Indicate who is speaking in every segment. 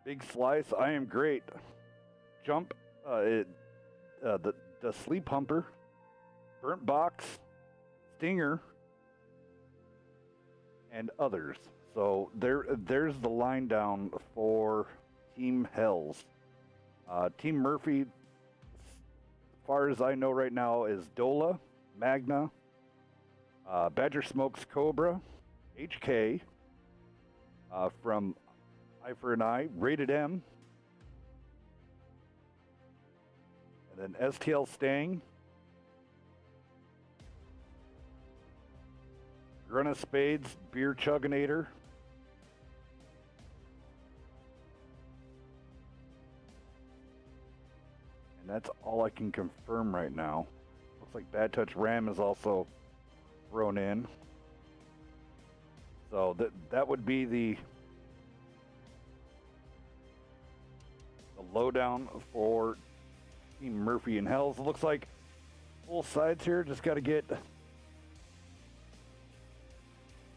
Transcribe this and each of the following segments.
Speaker 1: Big Slice, I am great. Jump, the Sleep Humper, Burnt Box, Stinger, and others. So there's the line down for Team Hells. Team Murphy, as far as I know right now, is Dola, Magna, Badger Smokes Cobra, HK, from Eye for an Eye, Rated M, and then STL Stang, Grunna Spades, Beer Chugginator, and that's all I can confirm right now. Looks like Bad Touch Ram is also thrown in. So that would be the lowdown for Team Murphy and Hells. It looks like full sides here. Just got to get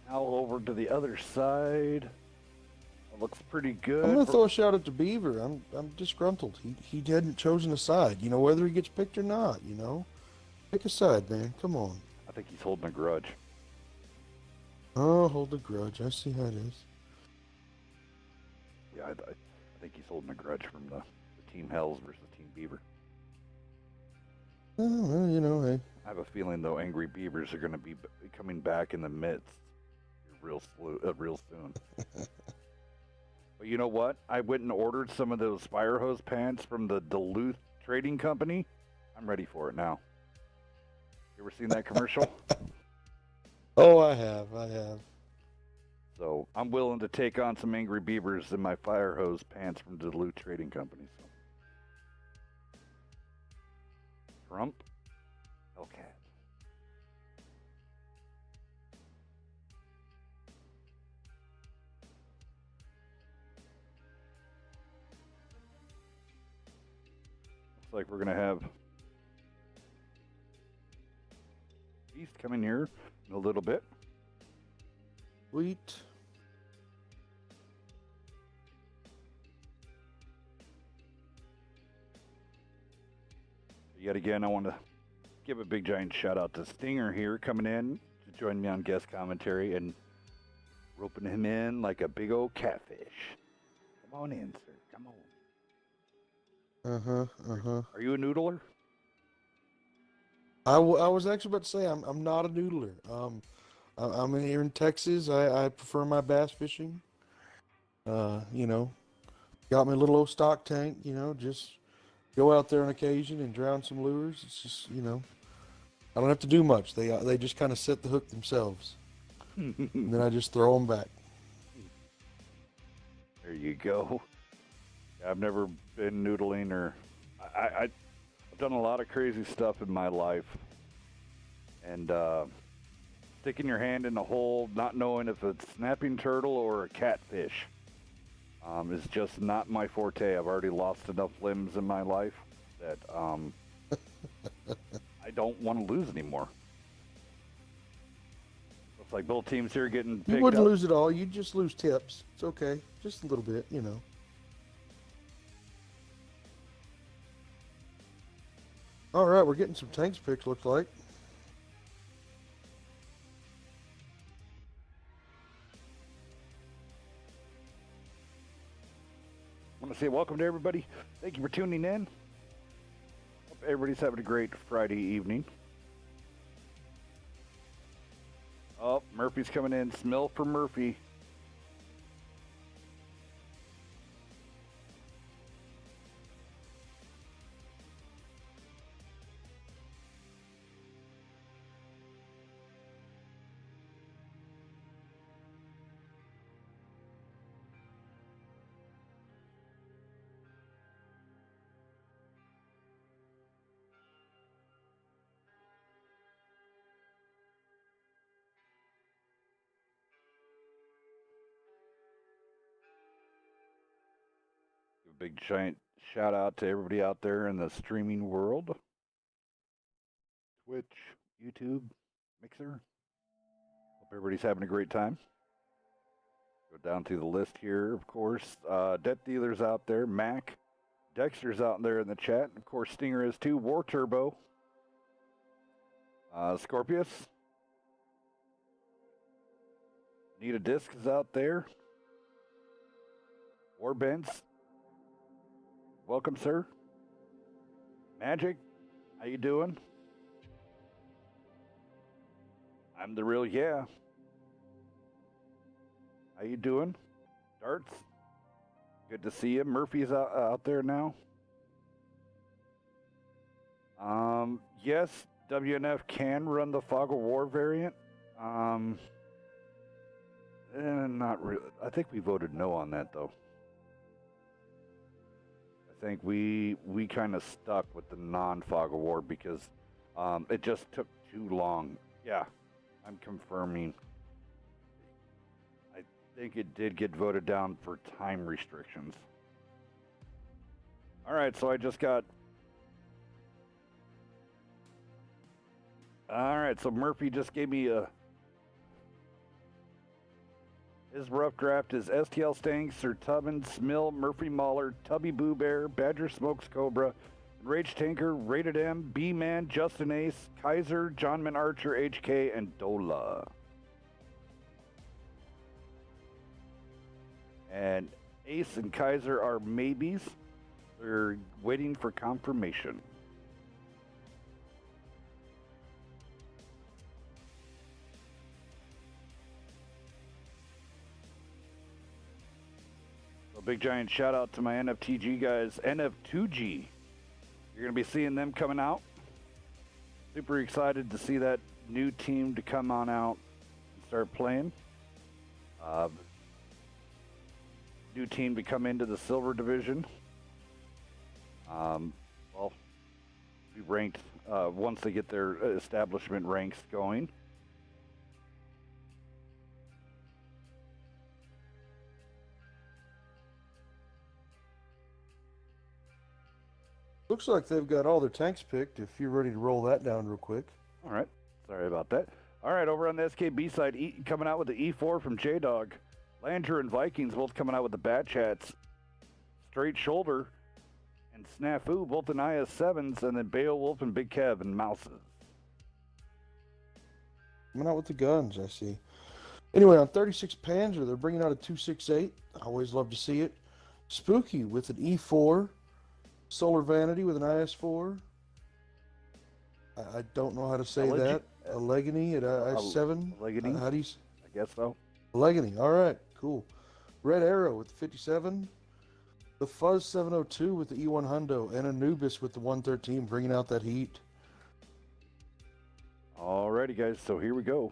Speaker 1: Al over to the other side. It looks pretty good.
Speaker 2: I'm gonna throw a shout out to Beaver. I'm disgruntled. He hadn't chosen a side. You know, whether he gets picked or not. You know, pick a side, man. Come on.
Speaker 1: I think he's holding a grudge.
Speaker 2: Oh, hold a grudge. I see how it is.
Speaker 1: Yeah, I think he's holding a grudge from the Team Hells versus Team Beaver.
Speaker 2: Oh, well, you know, hey.
Speaker 1: I have a feeling, though, Angry Beavers are going to be coming back in the midst real soon. But you know what? I went and ordered some of those fire hose pants from the Duluth Trading Company. I'm ready for it now. You ever seen that commercial?
Speaker 2: Oh, I have.
Speaker 1: So I'm willing to take on some Angry Beavers in my fire hose pants from the Duluth Trading Company. So. Trump, Hellcat. Looks like we're gonna have Beast coming here in a little bit.
Speaker 2: Sweet.
Speaker 1: Yet again, I want to give a big giant shout out to Stinger here coming in to join me on guest commentary and roping him in like a big old catfish. Come on in, sir. Come on. Are you a noodler?
Speaker 2: I was actually about to say I'm not a noodler. I'm here in Texas. I prefer my bass fishing. You know, got my little old stock tank. You know, just go out there on occasion and drown some lures. It's just, you know, I don't have to do much. They just kind of set the hook themselves, and then I just throw them back.
Speaker 1: There you go. I've never been noodling, or I've done a lot of crazy stuff in my life, and sticking your hand in a hole, not knowing if it's snapping turtle or a catfish, is just not my forte. I've already lost enough limbs in my life that I don't want to lose anymore. Looks like both teams here getting picked up.
Speaker 2: You wouldn't lose it all. You'd just lose tips. It's okay. Just a little bit, you know. All right, we're getting some tanks picked, looks like.
Speaker 1: I want to say welcome to everybody. Thank you for tuning in. Hope everybody's having a great Friday evening. Oh, Murphy's coming in. Smell for Murphy. Give a big giant shout out to everybody out there in the streaming world. Twitch, YouTube, Mixer. Hope everybody's having a great time. Go down through the list here, of course. Death Dealer's out there. Mac. Dexter's out there in the chat. Of course, Stinger is too. War Turbo. Scorpius. Need a Disc is out there. Warbents. Welcome, sir. Magic. How you doing? I'm the real yeah. How you doing? Darts. Good to see you. Murphy's out there now. Yes, WNF can run the Fog of War variant. Not really. I think we voted no on that though. I think we kind of stuck with the non-Fog of War because it just took too long. Yeah, I'm confirming. I think it did get voted down for time restrictions. All right, so I just got... All right, so Murphy just gave me a... His rough draft is STL Stank, Sir Tubbins, Mill, Murphy Mahler, Tubby Boo Bear, Badger Smokes Cobra, Rage Tanker, Rated M, B-Man, Justin Ace, Kaiser, Johnman Archer, HK, and Dola. And Ace and Kaiser are maybes. They're waiting for confirmation. So big giant shout out to my NFTG guys, NF2G. You're going to be seeing them coming out. Super excited to see that new team to come on out and start playing. New team to come into the silver division. Well, be ranked once they get their establishment ranks going.
Speaker 2: Looks like they've got all their tanks picked, if you're ready to roll that down real quick.
Speaker 1: All right. Sorry about that. All right, over on the SKB side, coming out with the E4 from J-Dog. Lander and Vikings both coming out with the Bat Chats. Straight Shoulder and Snafu, both in IS-7s, and then Beowulf and Big Kev and Mouses.
Speaker 2: Coming out with the guns, I see. Anyway, on 36 Panzer, they're bringing out a 268. I always love to see it. Spooky with an E4. Solar Vanity with an IS-4. I don't know how to say that. Allegheny at IS-7.
Speaker 1: Allegheny?
Speaker 2: How do you...
Speaker 1: I guess so.
Speaker 2: Allegheny, all right, cool. Red Arrow with the 57. The Fuzz 702 with the E1 Hundo. And Anubis with the 113, bringing out that heat.
Speaker 1: Alrighty, guys, so here we go.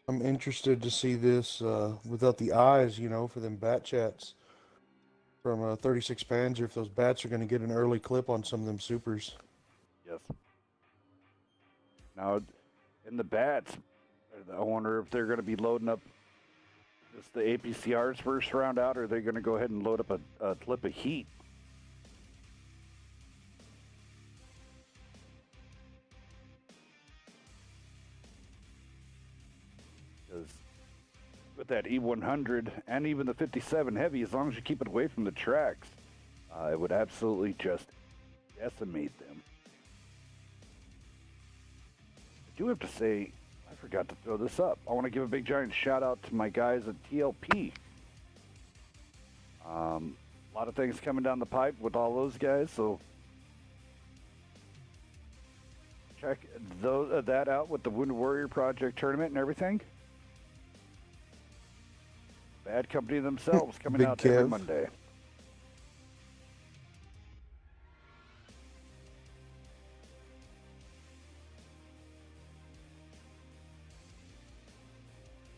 Speaker 2: I'm interested to see this without the eyes, you know, for them bat chats from 36 Panzer, if those bats are going to get an early clip on some of them supers.
Speaker 1: Yes. Now, in the bats, I wonder if they're going to be loading up just the APCRs first round out, or are they going to go ahead and load up a clip of heat? Because with that E100 and even the 57 heavy, as long as you keep it away from the tracks, it would absolutely just decimate them. I do have to say, I forgot to throw this up. I want to give a big giant shout out to my guys at TLP. A lot of things coming down the pipe with all those guys, so check that out with the Wounded Warrior Project tournament and everything. Bad Company themselves coming
Speaker 2: Big
Speaker 1: out
Speaker 2: Kev.
Speaker 1: every Monday.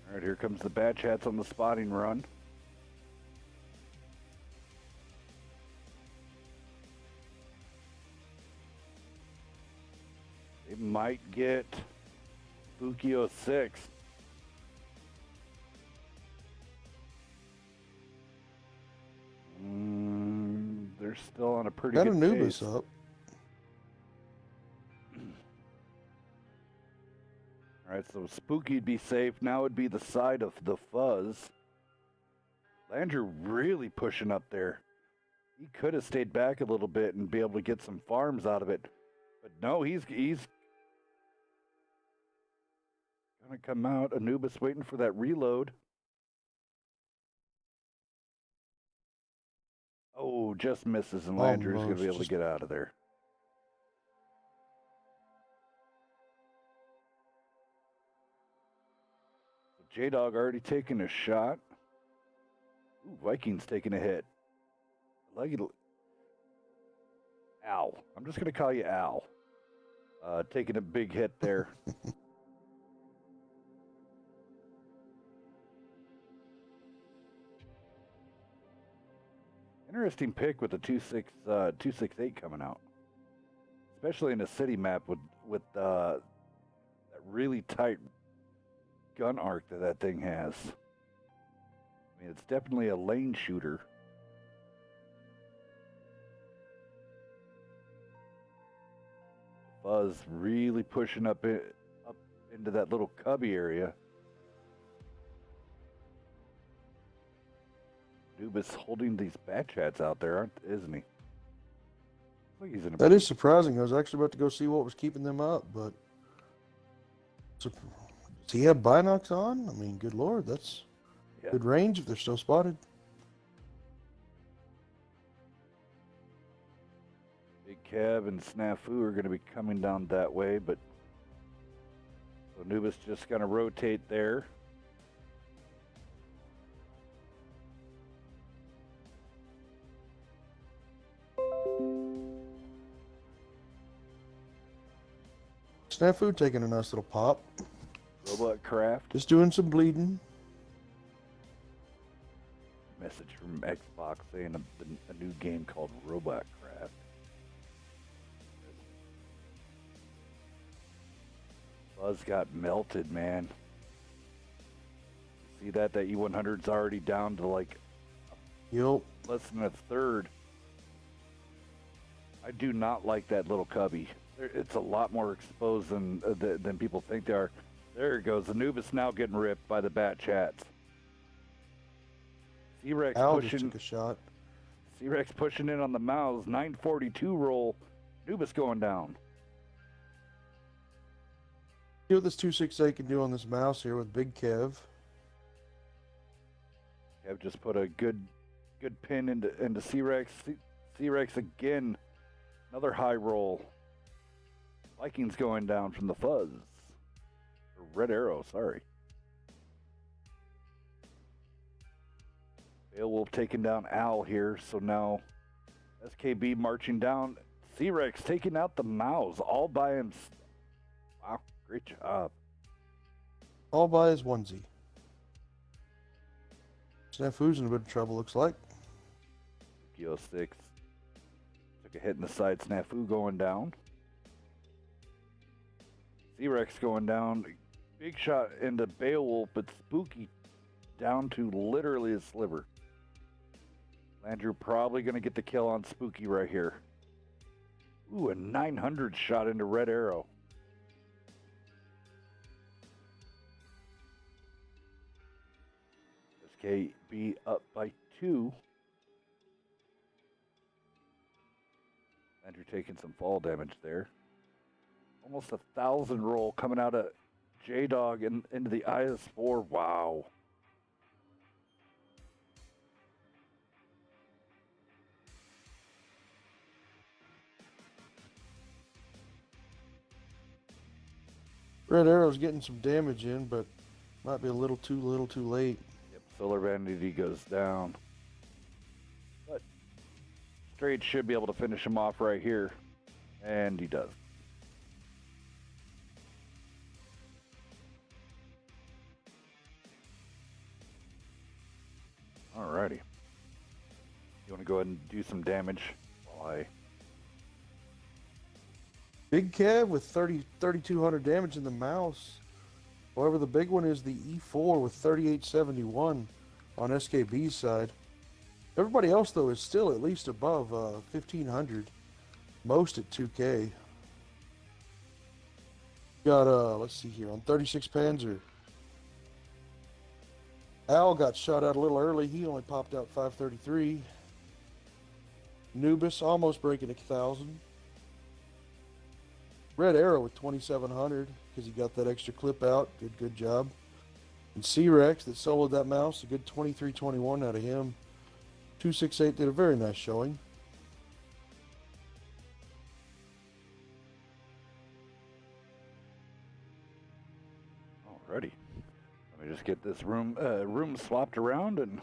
Speaker 1: All right, here comes the Bad Chats on the spotting run. They might get Spooky 06. They're still on a pretty
Speaker 2: Got
Speaker 1: good
Speaker 2: Anubis
Speaker 1: pace.
Speaker 2: up.
Speaker 1: All right, so Spooky'd be safe. Now it'd be the side of the Fuzz. Landrew really pushing up there. He could have stayed back a little bit and be able to get some farms out of it. But no, he's going to come out. Anubis waiting for that reload. Oh, just misses, and Landrew's going to be able to get out of there. J-Dog already taking a shot. Ooh, Vikings taking a hit. I like it. Al. I'm just going to call you Al. Taking a big hit there. Interesting pick with the 268 coming out. Especially in a city map with that really tight gun arc that thing has. I mean, it's definitely a lane shooter. Buzz really pushing up into that little cubby area. Anubis holding these bat chats out there, isn't he? Like he's in
Speaker 2: That is surprising. I was actually about to go see what was keeping them up, but does he have binocs on? I mean, good lord, that's good range if they're still spotted.
Speaker 1: Big Kev and Snafu are going to be coming down that way, but so Anubis just going to rotate there.
Speaker 2: Snafu taking a nice little pop.
Speaker 1: Robot Craft.
Speaker 2: Just doing some bleeding.
Speaker 1: Message from Xbox saying a new game called Robot Craft. Buzz got melted, man. See that E100's already down to like less than a third. I do not like that little cubby. It's a lot more exposed than people think they are. There it goes. Anubis now getting ripped by the bat chats. C-Rex pushing.
Speaker 2: Took a shot.
Speaker 1: C-Rex pushing in on the Mouse. 942 roll. Anubis going down.
Speaker 2: See what this 268 can do on this mouse here with Big Kev.
Speaker 1: Kev just put a good pin into C-Rex. C-Rex again. Another high roll. Vikings going down from the Fuzz. Or Red Arrow, sorry. Beowulf taking down Al here, so now SKB marching down. C-Rex taking out the Mouse all by himself. Wow, great job.
Speaker 2: All by his onesie. Snafu's in a bit of trouble, looks like.
Speaker 1: Kyo 6 took a hit in the side. Snafu going down. C-Rex going down. Big shot into Beowulf, but Spooky down to literally a sliver. Landrew probably going to get the kill on Spooky right here. Ooh, a 900 shot into Red Arrow. SKB up by 2. Landrew taking some fall damage there. Almost 1,000 roll coming out of J-Dog into the IS-4. Wow.
Speaker 2: Red Arrow's getting some damage in, but might be a little too late.
Speaker 1: Yep, Solar Vanity goes down. But Straight should be able to finish him off right here. And he does. Alrighty. You want to go ahead and do some damage while I...
Speaker 2: Big Kev with 3,200 damage in the mouse. However, the big one is the E4 with 3,871 on SKB's side. Everybody else though is still at least above 1,500. Most at 2K. Got let's see here on 36 Panzer. Al got shot out a little early. He only popped out 533. Nubis almost breaking 1,000. Red Arrow with 2,700 because he got that extra clip out. Good job. And C-Rex that soloed that mouse, a good 2321 out of him. 268 did a very nice showing.
Speaker 1: Alrighty. Let me just get this room swapped around and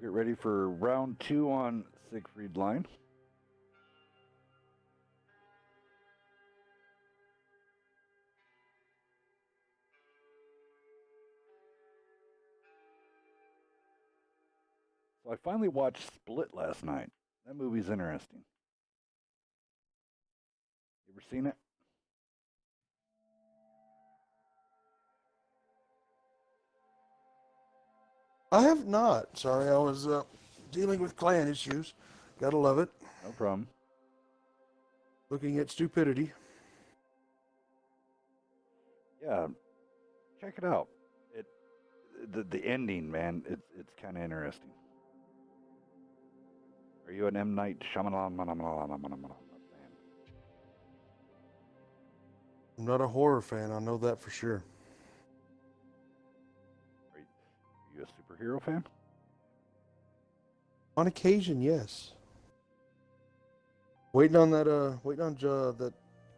Speaker 1: get ready for round 2 on Siegfried line. So I finally watched Split last night. That movie's interesting. You ever seen it?
Speaker 2: I have not. Sorry, I was dealing with clan issues. Gotta love it.
Speaker 1: No problem.
Speaker 2: Looking at stupidity.
Speaker 1: Yeah, check it out. The ending, man, it's kind of interesting. Are you an M. Night Shyamalan fan?
Speaker 2: I'm not a horror fan. I know that for sure.
Speaker 1: Are you a superhero fan?
Speaker 2: On occasion, yes. Waiting on that. Waiting on that.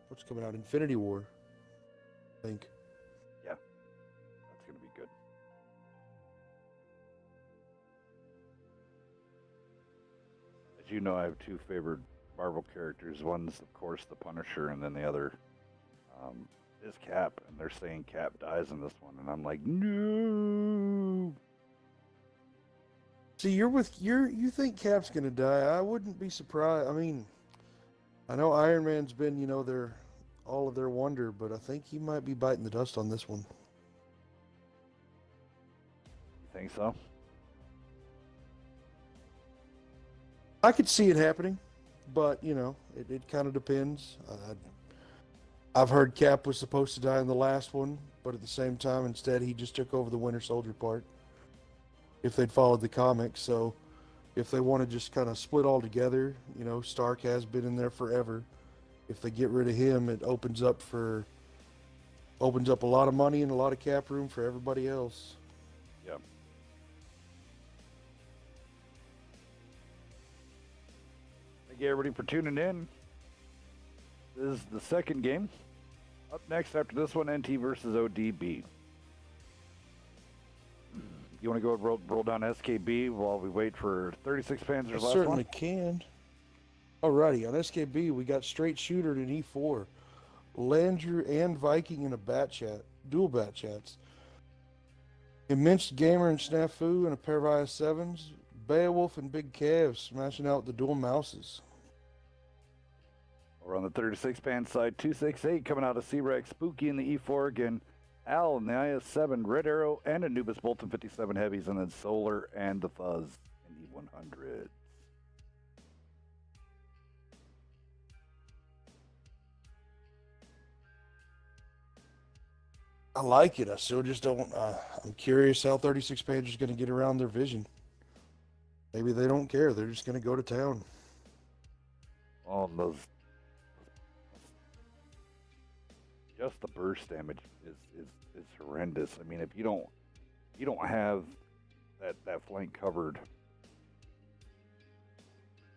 Speaker 2: What's coming out? Infinity War. I think.
Speaker 1: Yeah, that's gonna be good. As you know, I have 2 favorite Marvel characters. One's, of course, the Punisher, and then the other is Cap. And they're saying Cap dies in this one, and I'm like, no.
Speaker 2: See, you think Cap's gonna die? I wouldn't be surprised. I mean, I know Iron Man's been, all of their wonder, but I think he might be biting the dust on this one.
Speaker 1: You think so?
Speaker 2: I could see it happening, but it kind of depends. I've heard Cap was supposed to die in the last one, but at the same time, instead he just took over the Winter Soldier part. If they'd followed the comics, so if they want to just kind of split all together, Stark has been in there forever. If they get rid of him, it opens up a lot of money and a lot of cap room for everybody else.
Speaker 1: Yeah. Thank you everybody for tuning in. This is the second game. Up next after this one, NT versus ODB. You want to go roll down SKB while we wait for 36 Panzer's last one?
Speaker 2: Certainly can. Alrighty, on SKB we got straight shooter and E4, Landrew and Viking in a bat chat, dual bat chats. Immense Gamer and Snafu and a pair of IS7s. Beowulf and Big Cav smashing out the dual mouses.
Speaker 1: Over on the 36 pan side, 268 coming out of C-Rex, Spooky in the E4 again, Al in the IS7, Red Arrow, and Anubis Bolton 57 heavies, and then Solar and the Fuzz in the 100s.
Speaker 2: I like it. I still just don't. I'm curious how 36 Page is going to get around their vision. Maybe they don't care. They're just going to go to town.
Speaker 1: All those. Just the burst damage is horrendous. I mean, if you don't have that flank covered,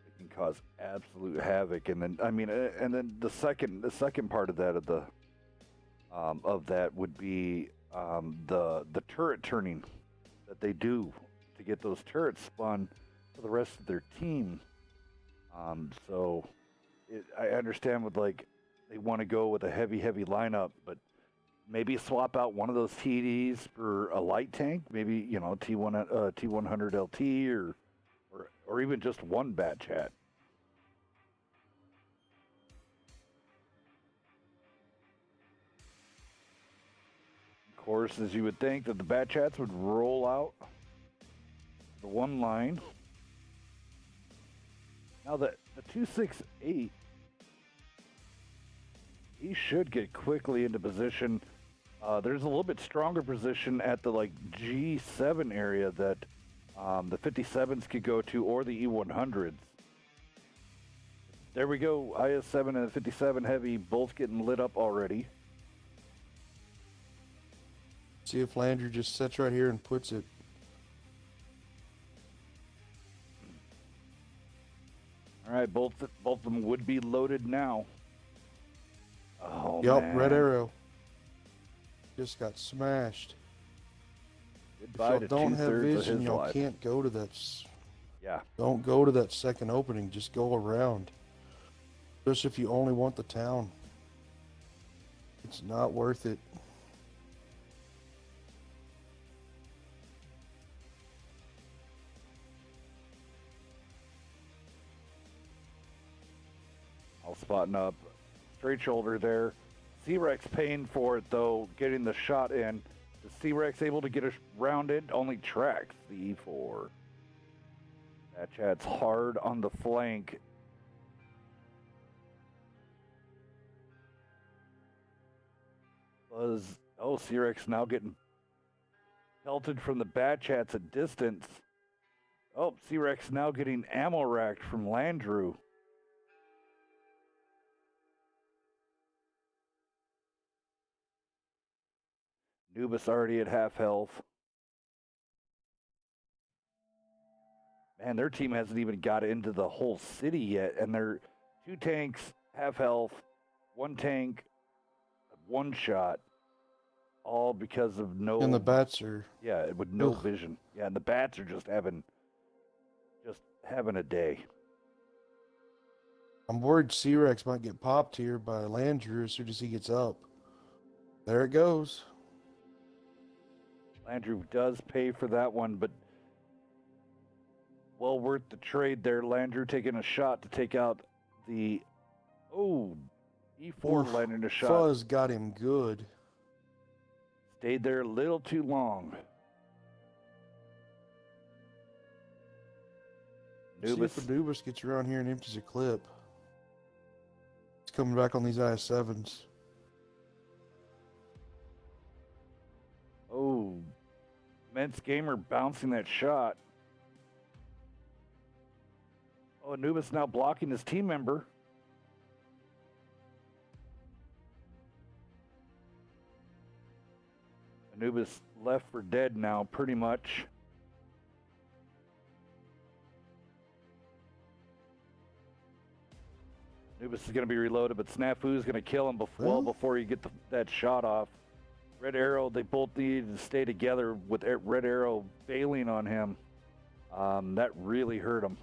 Speaker 1: it can cause absolute havoc. And then the second part of that would be the turret turning that they do to get those turrets spun for the rest of their team. I understand with they want to go with a heavy lineup, but maybe swap out one of those TDs for a light tank, maybe T100 LT or even just one bat chat. Of course, as you would think that the bat chats would roll out the one line Now the 268, he should get quickly into position. There's a little bit stronger position at the like G7 area that the 57s could go to, or the E100s. There we go. IS-7 and the 57 Heavy both getting lit up already.
Speaker 2: See if Landry just sits right here and puts it.
Speaker 1: All right, both of them would be loaded now. Oh,
Speaker 2: Yep,
Speaker 1: man.
Speaker 2: Red Arrow just got smashed.
Speaker 1: Goodbye
Speaker 2: if y'all don't have
Speaker 1: two-thirds of
Speaker 2: vision,
Speaker 1: his
Speaker 2: y'all
Speaker 1: life.
Speaker 2: can't go to that.
Speaker 1: Yeah.
Speaker 2: Don't go to that second opening. Just go around. Especially if you only want the town. It's not worth it.
Speaker 1: All spotting up. Straight shoulder there. C-Rex paying for it, though, getting the shot in. The C-Rex able to get a round in, only tracks the E4. That Chad's hard on the flank. C-Rex now getting pelted from the Bad Chats at distance. Oh, C-Rex now getting ammo racked from Landrew. Nubis already at half health. Man, their team hasn't even got into the whole city yet, and they're 2 tanks, half health, 1 tank, 1 shot, all because of no...
Speaker 2: And the bats are...
Speaker 1: Yeah, with no vision. Yeah, and the bats are just having a day.
Speaker 2: I'm worried C-Rex might get popped here by Landrew as soon as he gets up. There it goes.
Speaker 1: Landrew does pay for that one, but well worth the trade there. Landrew taking a shot to take out the... Oh, E4 landing a shot.
Speaker 2: Fuzz got him good.
Speaker 1: Stayed there a little too long.
Speaker 2: See if Anubis gets around here and empties a clip. He's coming back on these IS-7s.
Speaker 1: Oh, Mence Gamer bouncing that shot. Oh, Anubis now blocking his team member. Anubis left for dead now, pretty much. Anubis is going to be reloaded, but Snafu is going to kill him before you get that shot off. Red Arrow, they both needed to stay together with Red Arrow bailing on him. That really hurt him.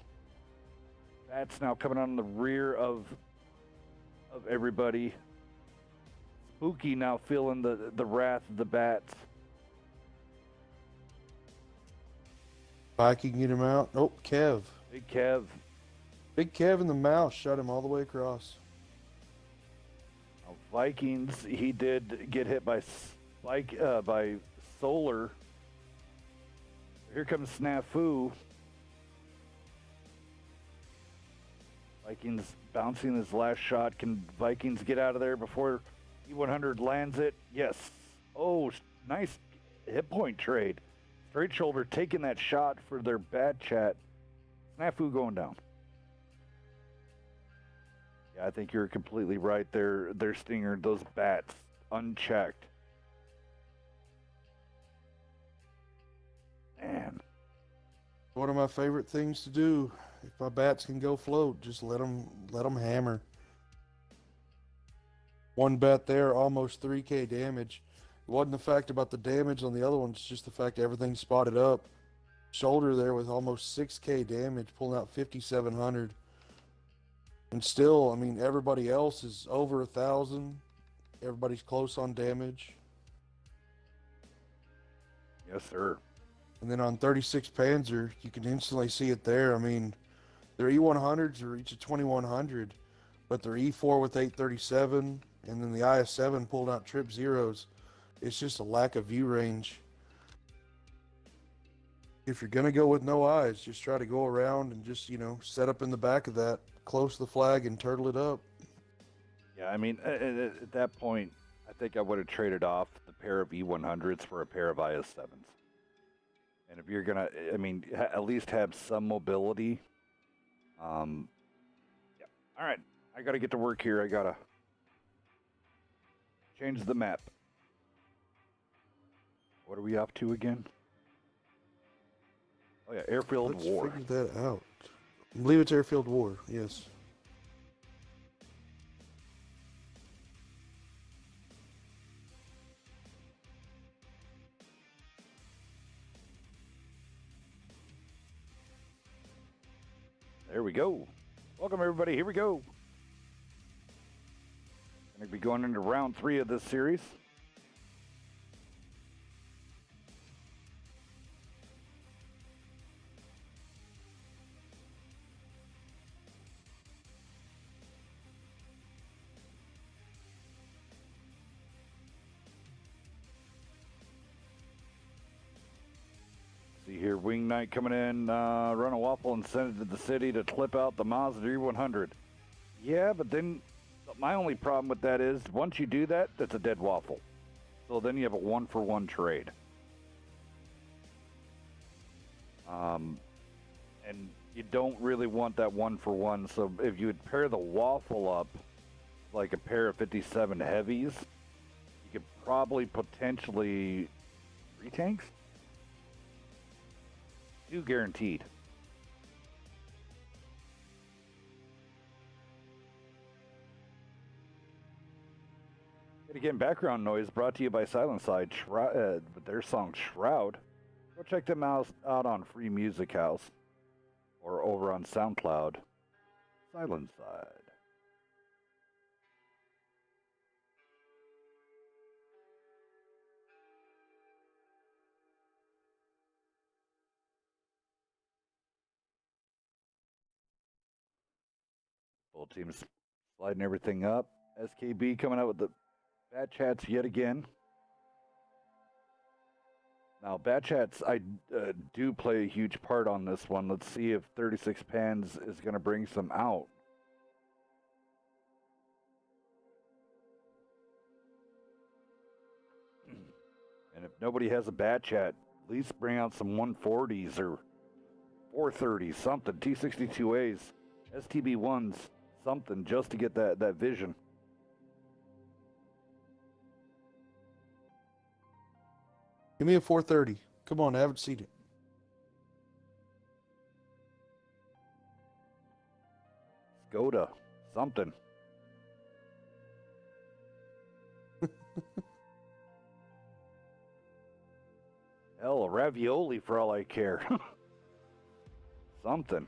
Speaker 1: That's now coming on the rear of everybody. Spooky now feeling the wrath of the bats.
Speaker 2: Viking get him out. Oh, Kev.
Speaker 1: Big Kev.
Speaker 2: Big Kev in the mouth shot him all the way across.
Speaker 1: Now, Vikings, he did get hit by Solar. Here comes Snafu. Vikings bouncing his last shot. Can Vikings get out of there before E100 lands it? Yes. Oh, nice hit point trade. Straight shoulder taking that shot for their bad chat. Snafu going down. Yeah, I think you're completely right there. Their Stinger, those bats, unchecked. Man.
Speaker 2: One of my favorite things to do. If my bats can go float, just let them hammer. One bat there, almost 3K damage. It wasn't the fact about the damage on the other one, it's just the fact everything's spotted up. Shoulder there with almost 6K damage, pulling out 5,700. And still, I mean, everybody else is over 1,000. Everybody's close on damage.
Speaker 1: Yes, sir.
Speaker 2: And then on 36 Panzer, you can instantly see it there. I mean, their E100s are each at 2,100, but their E4 with 837, and then the IS-7 pulled out trip zeros. It's just a lack of view range. If you're gonna go with no eyes, just try to go around and just set up in the back of that, close to the flag, and turtle it up.
Speaker 1: Yeah, I mean, at that point, I think I would have traded off the pair of E100s for a pair of IS7s. And if you're gonna, I mean, at least have some mobility. Yeah. All right, I gotta get to work here. I gotta change the map. What are we up to again? Oh yeah, Airfield
Speaker 2: Let's
Speaker 1: War.
Speaker 2: figure that out. I believe it's Airfield War. Yes.
Speaker 1: There we go. Welcome everybody. Here we go. Going to be going into round 3 of this series. See here, Wing Knight coming in, run a waffle and send it to the city to clip out the Mazda E100. Yeah, but then my only problem with that is once you do that, that's a dead waffle. So then you have a 1-for-1 trade. And you don't really want that 1-for-1. So if you would pair the waffle up like a pair of 57 heavies, you could probably potentially 3 tanks? 2 guaranteed. And again, background noise brought to you by Silent Side with their song Shroud. Go check them out on Free Music House or over on SoundCloud. Silent Side. Full team's sliding everything up. SKB coming out with the Bat Chats yet again. Now, Bat Chats, I do play a huge part on this one. Let's see if 36 Pans is going to bring some out. And if nobody has a Bat Chat, at least bring out some 140s or 430s, something, T62As, STB1s, something, just to get that vision.
Speaker 2: Give me a 430. Come on, I haven't seen it.
Speaker 1: Skoda, something. Hell, a ravioli for all I care. Something.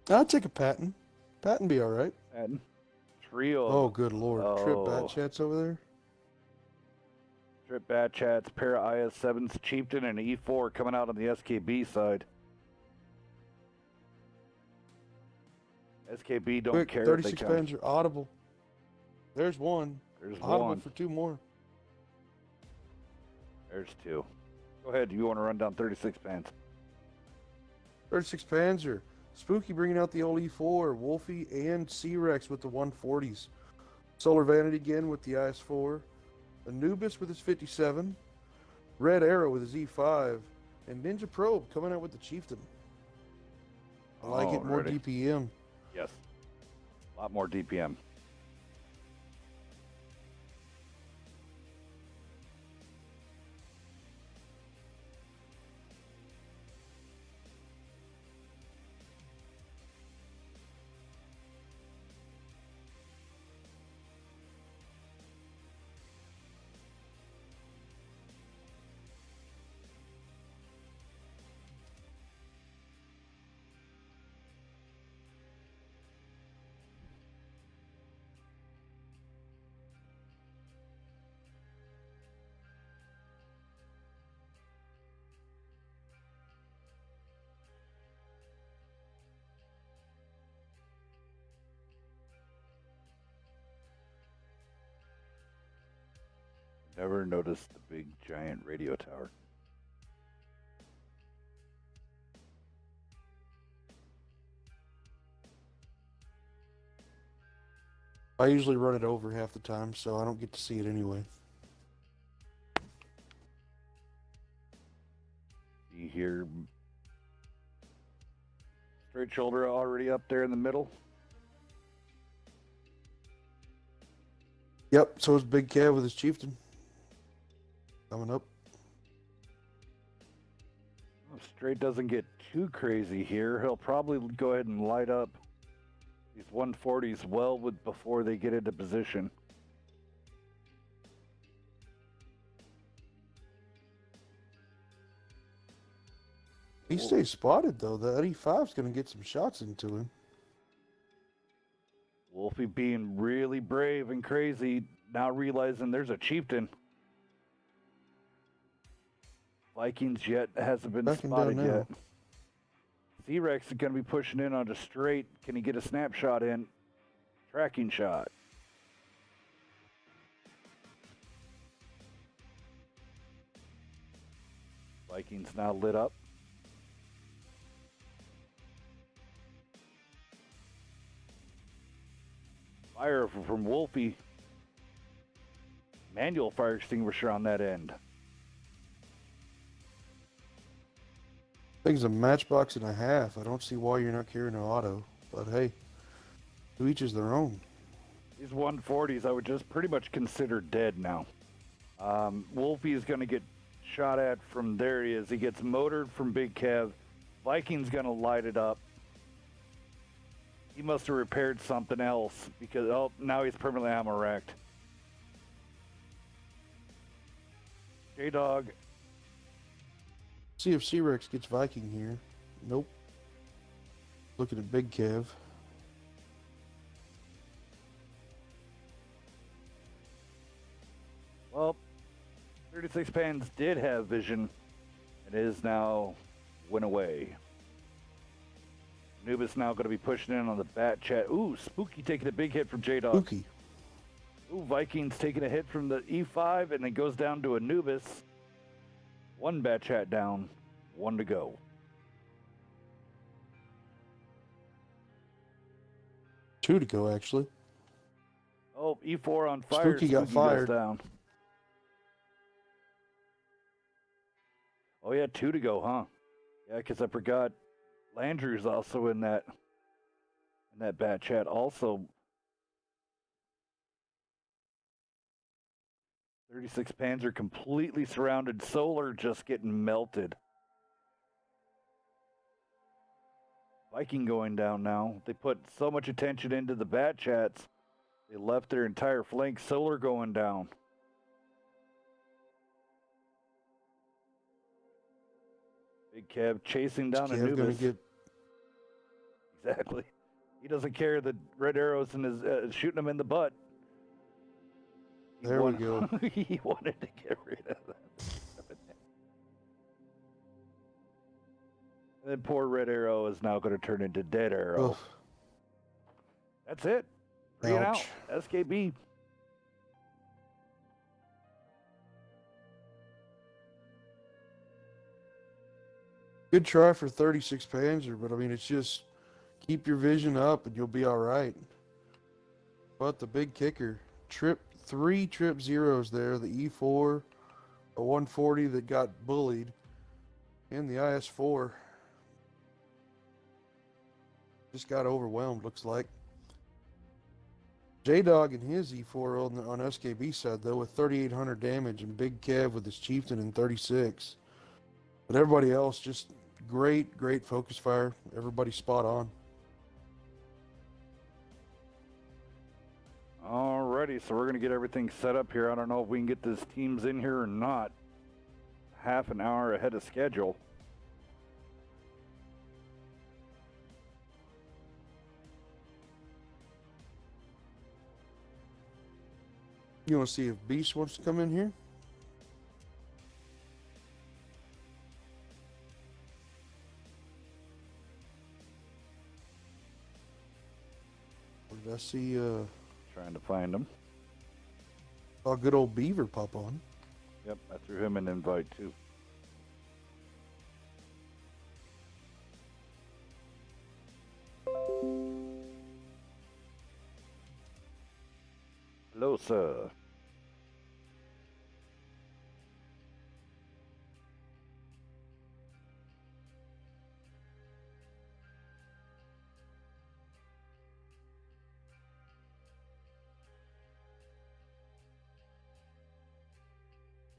Speaker 2: I'll take a Patton. Patton be all right.
Speaker 1: And trio.
Speaker 2: Oh, good lord. Trip Bat
Speaker 1: Oh.
Speaker 2: Chats over there.
Speaker 1: Trip Bat Chats, pair of IS7s, Chieftain, and E4 coming out on the SKB side. SKB don't
Speaker 2: Quick,
Speaker 1: care.
Speaker 2: 36
Speaker 1: if they
Speaker 2: Pans are audible. There's one.
Speaker 1: There's
Speaker 2: Audible
Speaker 1: one.
Speaker 2: for 2 more.
Speaker 1: There's 2. Go ahead. You want to run down 36 Pans?
Speaker 2: 36 Panzer. Spooky bringing out the old E4. Wolfie and C-Rex with the 140s. Solar Vanity again with the IS4. Anubis with his 57. Red Arrow with his E5. And Ninja Probe coming out with the Chieftain. I like it. More
Speaker 1: Alrighty.
Speaker 2: DPM.
Speaker 1: Yes. A lot more DPM. Never noticed the big giant radio tower.
Speaker 2: I usually run it over half the time, so I don't get to see it anyway.
Speaker 1: See here. Straight shoulder already up there in the middle.
Speaker 2: Yep, so is Big Kev with his chieftain. Coming up.
Speaker 1: Straight doesn't get too crazy here. He'll probably go ahead and light up these 140s well before they get into position.
Speaker 2: He stays spotted, though. The 85 is going to get some shots into him.
Speaker 1: Wolfie being really brave and crazy, now realizing there's a chieftain. Vikings yet hasn't been
Speaker 2: Backing
Speaker 1: spotted
Speaker 2: down now.
Speaker 1: yet. Z-Rex is going to be pushing in on a straight. Can he get a snapshot in? Tracking shot. Vikings now lit up. Fire from Wolfie. Manual fire extinguisher on that end.
Speaker 2: Thing's a matchbox and a half. I don't see why you're not carrying an auto. But hey, to each is their own.
Speaker 1: These 140s I would just pretty much consider dead now. Wolfie is going to get shot at from there he is. He gets motored from Big Kev. Viking's going to light it up. He must have repaired something else because, oh, now he's permanently ammo racked. J-Dog.
Speaker 2: See if C-Rex gets Viking here. Nope. Looking at Big Kev.
Speaker 1: Well, 36 Pans did have vision and is now went away. Anubis now going to be pushing in on the bat chat. Ooh, Spooky taking a big hit from J-Dog.
Speaker 2: Spooky.
Speaker 1: Ooh, Vikings taking a hit from the E5 and then goes down to Anubis. One bat chat down, one to go.
Speaker 2: Two to go, actually.
Speaker 1: Oh, E4 on fire.
Speaker 2: Spooky got fired.
Speaker 1: Goes down. Oh yeah, two to go, huh? Yeah, because I forgot Landry's also in that bat chat also. 36 Panzer completely surrounded. Solar just getting melted. Viking going down now. They put so much attention into the bat chats, they left their entire flank. Solar going down. Big Kev chasing down
Speaker 2: Kev gonna
Speaker 1: Anubis.
Speaker 2: get
Speaker 1: Exactly. He doesn't care the red arrows and is shooting him in the butt.
Speaker 2: There we go.
Speaker 1: He wanted to get rid of that. And then poor red arrow is now going to turn into dead arrow.
Speaker 2: Oof.
Speaker 1: That's it. 3 and out.
Speaker 2: Ouch.
Speaker 1: SKB.
Speaker 2: Good try for 36 Panzer, but I mean, it's just keep your vision up and you'll be all right. But the big kicker, three trip zeros there, the E4, a 140 that got bullied, and the IS4 just got overwhelmed, looks like. J-Dog and his E4 on SKB side, though, with 3,800 damage, and Big Kev with his Chieftain in 36. But everybody else, just great focus fire. Everybody spot on.
Speaker 1: Alrighty, so we're going to get everything set up here. I don't know if we can get these teams in here or not. Half an hour ahead of schedule.
Speaker 2: You want to see if Beast wants to come in here? Or did I see
Speaker 1: Trying to find them.
Speaker 2: a good old Beaver pop on?
Speaker 1: Yep, I threw him an invite too. Hello, sir.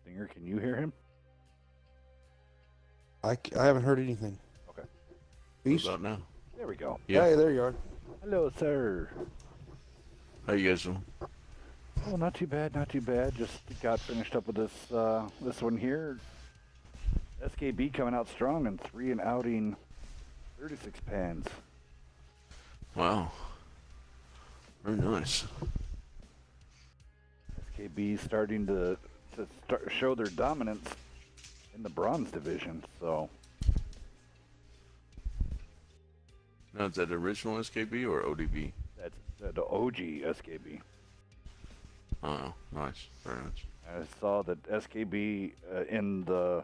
Speaker 1: Stinger, can you hear him?
Speaker 2: I haven't heard anything.
Speaker 1: Okay.
Speaker 3: What
Speaker 2: Beast?
Speaker 3: about now?
Speaker 1: There we go.
Speaker 3: Yeah.
Speaker 2: Hey, there you are.
Speaker 1: Hello, sir.
Speaker 3: How you guys doing?
Speaker 1: Oh, not too bad, not too bad. Just got finished up with this one here. SKB coming out strong and 3 and outing 36 pans.
Speaker 3: Wow. Very nice.
Speaker 1: SKB starting to show their dominance in the bronze division. So
Speaker 3: Now, is that original SKB or ODB?
Speaker 1: that's the OG SKB.
Speaker 3: Oh, nice. Very nice.
Speaker 1: I saw that SKB in the